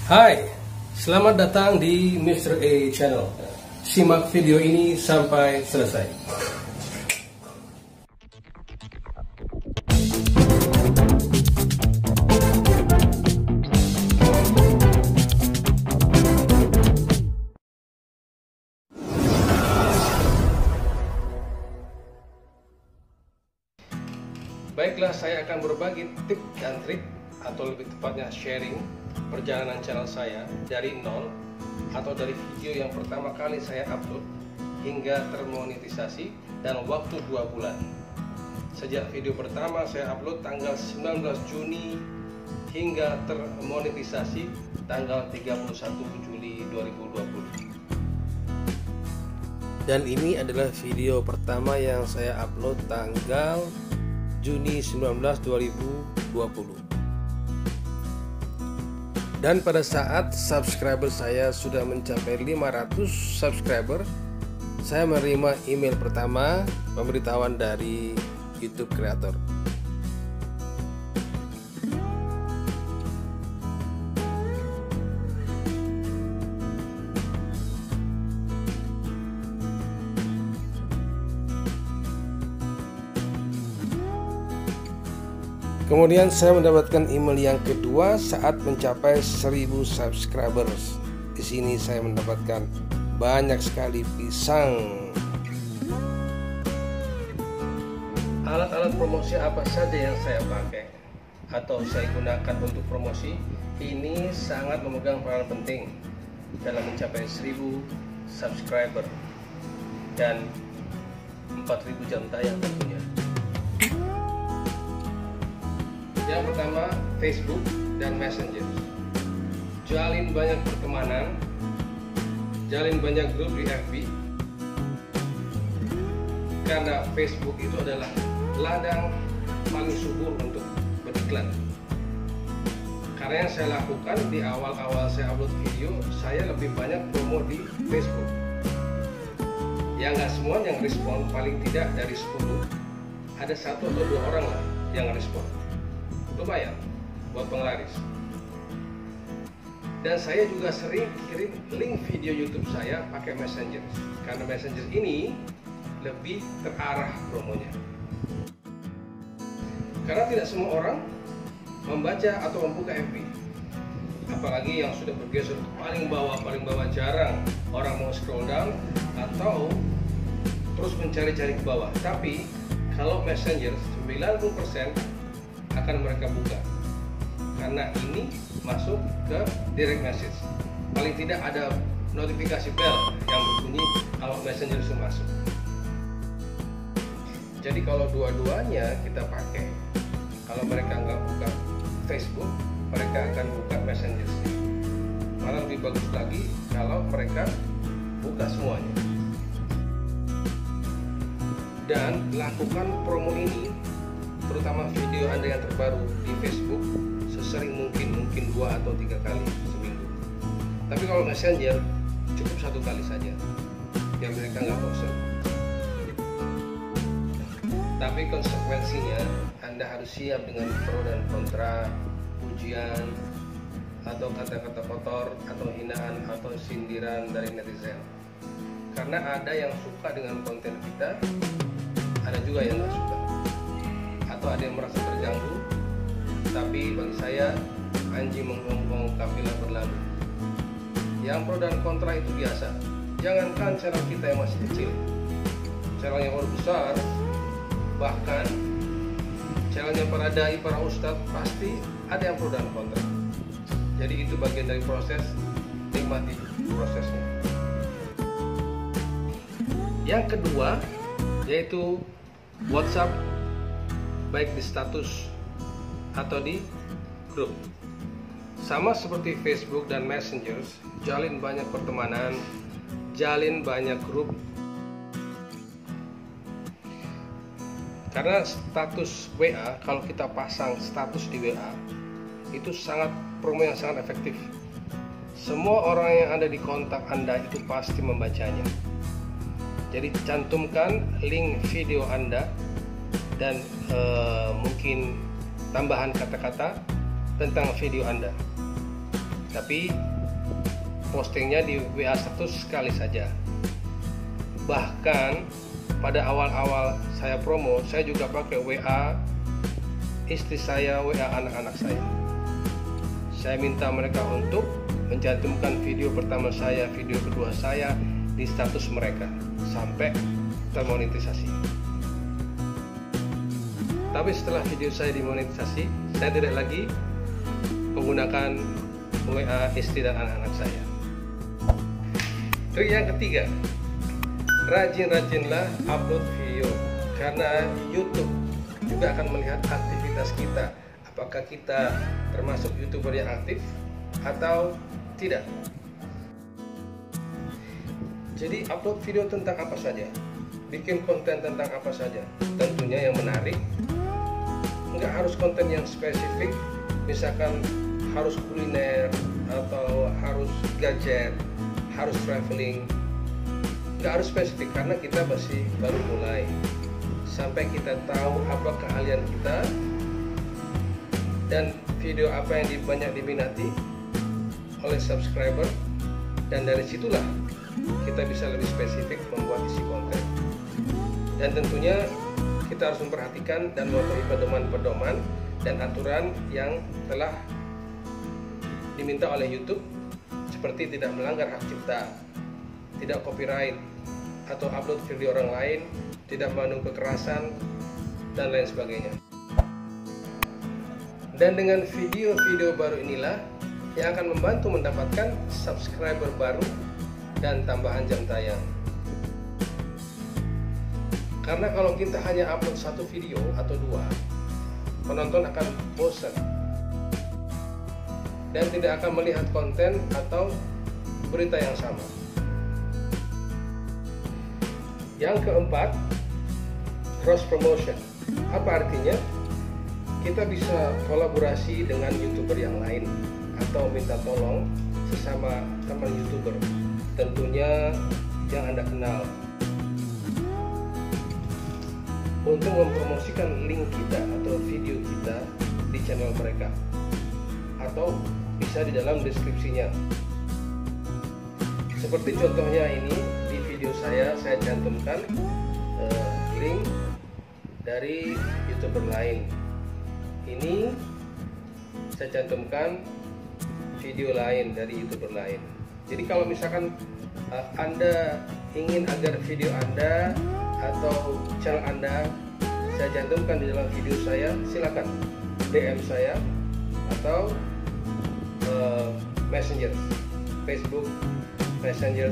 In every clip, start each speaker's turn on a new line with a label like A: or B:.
A: Hai, selamat datang di Mr. A Channel. Simak video ini sampai selesai. Baiklah, saya akan berbagi tip dan trik, atau lebih tepatnya sharing perjalanan channel saya dari nol atau dari video yang pertama kali saya upload hingga termonetisasi dalam waktu 2 bulan. Sejak video pertama saya upload tanggal 19 Juni hingga termonetisasi tanggal 31 Juli 2020. Dan ini adalah video pertama yang saya upload tanggal Juni 19, 2020. Dan pada saat subscriber saya sudah mencapai 500 subscriber, saya menerima email pertama pemberitahuan dari YouTube Creator. Kemudian saya mendapatkan email yang kedua saat mencapai 1000 subscribers. Di sini saya mendapatkan banyak sekali pisang. Alat-alat promosi apa saja yang saya pakai atau saya gunakan untuk promosi ini sangat memegang peran penting dalam mencapai 1000 subscriber dan 4000 jam tayang tentunya. Yang pertama, Facebook dan Messenger. Jalin banyak pertemanan, jalin banyak grup di FB. Karena Facebook itu adalah ladang paling subur untuk beriklan. Karena yang saya lakukan di awal-awal saya upload video, saya lebih banyak promo di Facebook. Ya nggak semua yang respon, paling tidak dari 10 ada 1 atau 2 orang lah yang respon. Lumayan buat penglaris. Dan saya juga sering kirim link video YouTube saya pakai Messenger, karena Messenger ini lebih terarah promonya. Karena tidak semua orang membaca atau membuka FB, apalagi yang sudah bergeser ke paling bawah jarang orang mau scroll down atau terus mencari-cari ke bawah. Tapi kalau Messenger 90% akan mereka buka, karena ini masuk ke direct message. Paling tidak ada notifikasi bell yang berbunyi kalau Messenger itu masuk. Jadi kalau dua-duanya kita pakai, kalau mereka nggak buka Facebook, mereka akan buka Messenger sendiri. Malah lebih bagus lagi kalau mereka buka semuanya. Dan lakukan promo ini, terutama video Anda yang terbaru di Facebook, sesering mungkin 2 atau 3 kali seminggu. Tapi kalau Messenger cukup 1 kali saja, biar mereka nggak bosan. Tapi konsekuensinya Anda harus siap dengan pro dan kontra, pujian atau kata-kata kotor atau hinaan atau sindiran dari netizen. Karena ada yang suka dengan konten kita, ada juga yang nggak suka, atau ada yang merasa terganggu. Tapi bagi saya, anjing menggonggong kafilah berlalu. Yang pro dan kontra itu biasa. Jangankan channel kita yang masih kecil, channel yang udah besar, bahkan channelnya para dai, para ustadz, pasti ada yang pro dan kontra. Jadi itu bagian dari proses, nikmati prosesnya. Yang kedua yaitu WhatsApp, baik di status atau di grup. Sama seperti Facebook dan Messenger, jalin banyak pertemanan, jalin banyak grup. Karena status WA, kalau kita pasang status di WA, itu sangat promo yang sangat efektif. Semua orang yang ada di kontak Anda itu pasti membacanya. Jadi cantumkan link video Anda dan mungkin tambahan kata-kata tentang video Anda. tapi postingnya di WA status sekali saja. Bahkan pada awal-awal saya promo, saya juga pakai WA istri saya, WA anak-anak saya. Saya minta mereka untuk mencantumkan video pertama saya, video kedua saya di status mereka sampai termonetisasi. Tapi setelah video saya dimonetisasi, saya tidak lagi menggunakan WA istri dan anak-anak saya. Trik yang ketiga, rajin-rajinlah upload video, karena YouTube juga akan melihat aktivitas kita, apakah kita termasuk YouTuber yang aktif atau tidak. Jadi upload video tentang apa saja, bikin konten tentang apa saja, tentunya yang menarik. Nggak harus konten yang spesifik, misalkan harus kuliner atau harus gadget, harus traveling. Nggak harus spesifik, karena kita masih baru mulai. Sampai kita tahu apa keahlian kita dan video apa yang banyak diminati oleh subscriber, dan dari situlah kita bisa lebih spesifik membuat isi konten. Dan tentunya kita harus memperhatikan dan mematuhi pedoman-pedoman dan aturan yang telah diminta oleh YouTube, seperti tidak melanggar hak cipta, tidak copyright, atau upload video orang lain, tidak mengandung kekerasan, dan lain sebagainya. Dan dengan video-video baru inilah yang akan membantu mendapatkan subscriber baru dan tambahan jam tayang. Karena kalau kita hanya upload satu video atau dua, penonton akan bosan dan tidak akan melihat konten atau berita yang sama. Yang keempat, cross promotion. Apa artinya? Kita bisa kolaborasi dengan YouTuber yang lain atau minta tolong sesama teman YouTuber, tentunya yang Anda kenal, untuk mempromosikan link kita atau video kita di channel mereka, atau bisa di dalam deskripsinya. Seperti contohnya ini, di video saya cantumkan link dari YouTuber lain. Ini saya cantumkan video lain dari YouTuber lain. Jadi kalau misalkan Anda ingin agar video Anda atau channel Anda saya cantumkan di dalam video saya, silakan DM saya atau Messenger, Facebook, Messenger,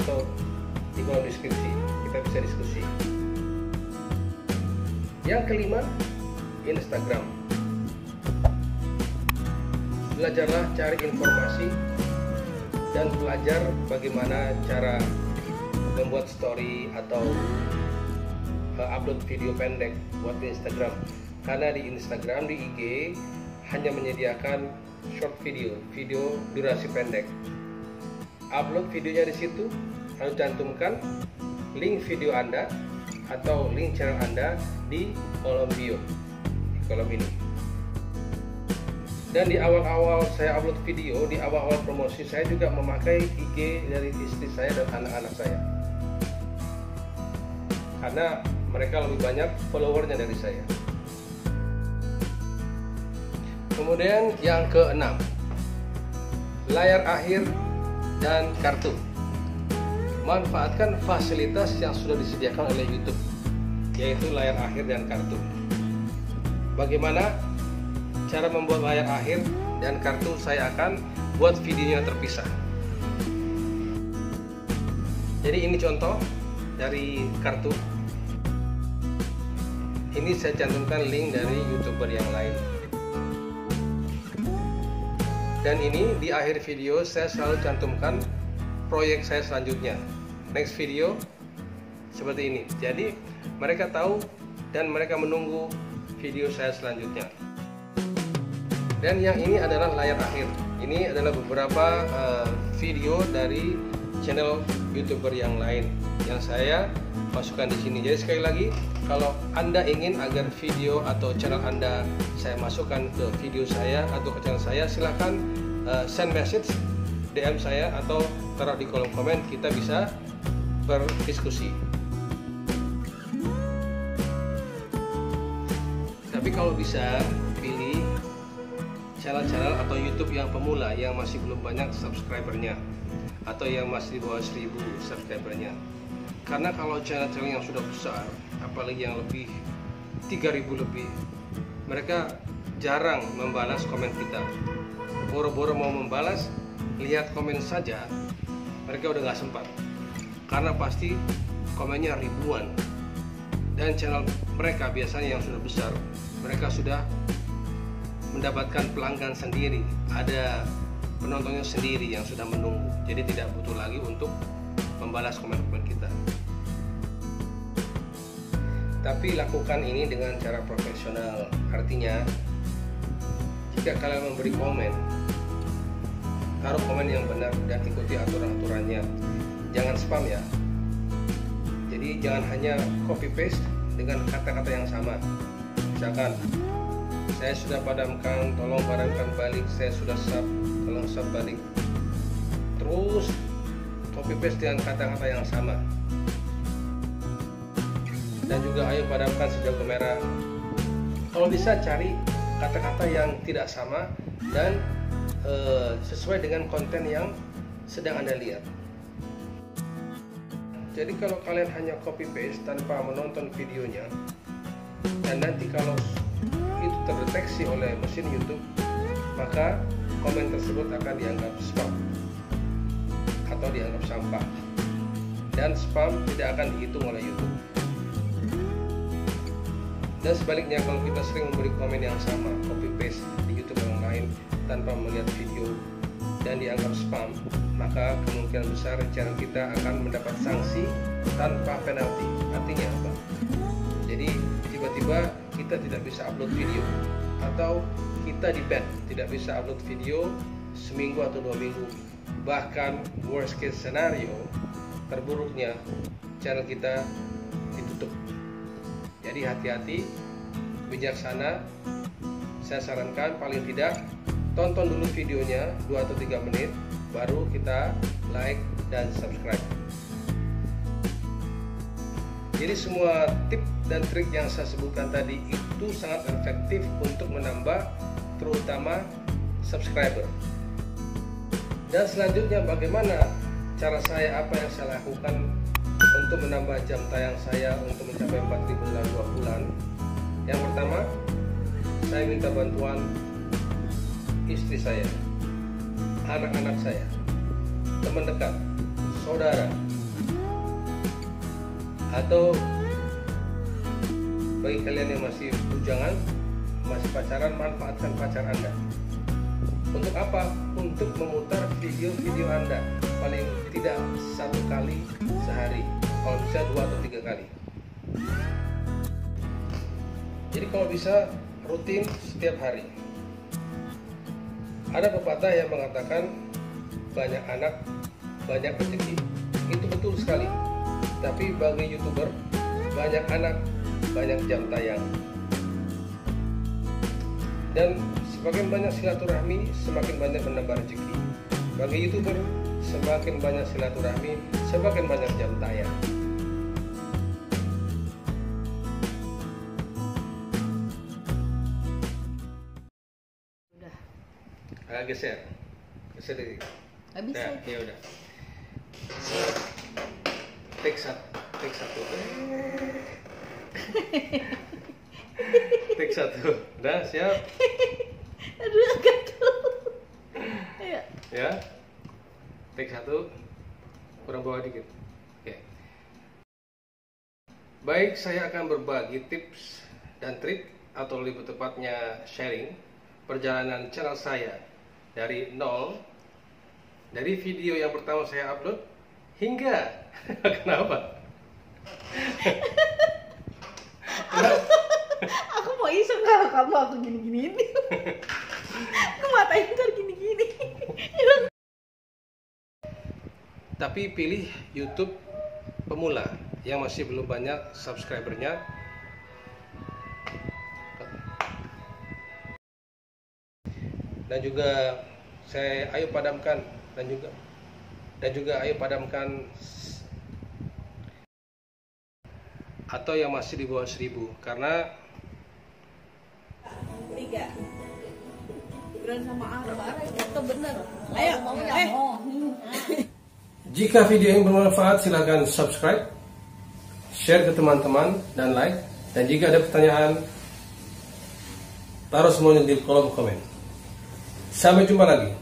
A: atau di kolom deskripsi, kita bisa diskusi. Yang kelima, Instagram. Belajarlah cari informasi dan belajar bagaimana cara membuat story atau upload video pendek buat di Instagram. Karena di Instagram, di IG hanya menyediakan short video, video durasi pendek. Upload videonya di situ, lalu cantumkan link video Anda atau link channel Anda di kolom bio, di kolom ini. Dan di awal-awal saya upload video, di awal-awal promosi, saya juga memakai IG dari istri saya dan anak-anak saya, karena mereka lebih banyak followernya dari saya. Kemudian yang keenam, layar akhir dan kartu. Manfaatkan fasilitas yang sudah disediakan oleh YouTube, yaitu layar akhir dan kartu. Bagaimana cara membuat layar akhir dan kartu? Saya akan buat videonya terpisah. Jadi ini contoh dari kartu. Ini saya cantumkan link dari YouTuber yang lain. Dan ini di akhir video saya selalu cantumkan proyek saya selanjutnya, next video, seperti ini. Jadi mereka tahu dan mereka menunggu video saya selanjutnya. Dan yang ini adalah layar akhir. Ini adalah beberapa video dari channel YouTuber yang lain yang saya masukkan di sini. Jadi sekali lagi, kalau Anda ingin agar video atau channel Anda saya masukkan ke video saya atau ke channel saya, silahkan send message, DM saya atau taruh di kolom komen, kita bisa berdiskusi. Tapi kalau bisa pilih channel-channel atau YouTube yang pemula yang masih belum banyak subscribernya atau yang masih di bawah 1000 subscribernya. Karena kalau channel-channel yang sudah besar, apalagi yang lebih 3000 lebih, mereka jarang membalas komen kita. Boro-boro mau membalas, lihat komen saja, mereka udah nggak sempat. Karena pasti komennya ribuan. Dan channel mereka biasanya yang sudah besar, mereka sudah mendapatkan pelanggan sendiri, ada penontonnya sendiri yang sudah menunggu. Jadi tidak butuh lagi untuk membalas komen-komen kita. Tapi lakukan ini dengan cara profesional. Artinya, jika kalian memberi komen, taruh komen yang benar dan ikuti aturan-aturannya. Jangan spam ya. Jadi jangan hanya copy paste dengan kata-kata yang sama. Misalkan, saya sudah padamkan, tolong padamkan balik. Saya sudah sub, tolong sub balik. Terus copy paste dengan kata-kata yang sama. Dan juga ayo padamkan sejago merah. Kalau bisa cari kata-kata yang tidak sama dan sesuai dengan konten yang sedang Anda lihat. Jadi kalau kalian hanya copy paste tanpa menonton videonya, dan nanti kalau itu terdeteksi oleh mesin YouTube, maka komen tersebut akan dianggap spam atau dianggap sampah, dan spam tidak akan dihitung oleh YouTube. Dan sebaliknya, kalau kita sering memberi komen yang sama, copy paste di YouTube yang lain tanpa melihat video dan dianggap spam, maka kemungkinan besar channel kita akan mendapat sanksi tanpa penalti. Artinya apa? Jadi tiba-tiba kita tidak bisa upload video, atau kita di-ban, tidak bisa upload video seminggu atau 2 minggu. Bahkan worst case scenario, terburuknya channel kita ditutup. Jadi hati-hati, bijaksana. Saya sarankan paling tidak tonton dulu videonya 2 atau 3 menit, baru kita like dan subscribe. Jadi semua tip dan trik yang saya sebutkan tadi itu sangat efektif untuk menambah terutama subscriber. Dan selanjutnya, bagaimana cara saya, apa yang saya lakukan untuk menambah jam tayang saya untuk mencapai 4000 dalam 2 bulan. Yang pertama, saya minta bantuan istri saya, anak-anak saya, teman dekat, saudara, atau bagi kalian yang masih bujangan, masih pacaran, manfaatkan pacar Anda. Untuk apa? Untuk memutar video-video Anda paling tidak 1 kali sehari, kalau bisa 2 atau 3 kali. Jadi kalau bisa rutin setiap hari. Ada pepatah yang mengatakan banyak anak, banyak rezeki. Itu betul sekali. Tapi bagi YouTuber, banyak anak, banyak jam tayang. Dan semakin banyak silaturahmi, semakin banyak menambah rezeki. Bagi YouTuber, semakin banyak silaturahmi, semakin banyak jam tayang. Udah. Geser dikit.
B: Habis
A: Nah, ya udah. Take satu. Take 1. Udah siap?
B: Aduh, gatel.
A: Ya. Take 1. Kurang bawah dikit. Oke. Baik, saya akan berbagi tips dan trik, atau lebih tepatnya sharing perjalanan channel saya dari nol, dari video yang pertama saya upload hingga kenapa?
B: Aku mau iseng kalau kamu aku gini-gini. Aku matain ntar gini-gini.
A: Tapi pilih YouTube pemula yang masih belum banyak subscribernya. Dan juga ayo padamkan, dan juga ayo padamkan atau yang masih di bawah 1000, karena
B: 3 Gibran sama Ara itu bener. Ayo,
A: Jika video ini bermanfaat, silahkan subscribe, share ke teman-teman, dan like. Dan jika ada pertanyaan, taruh semuanya di kolom komen. Sampai jumpa lagi.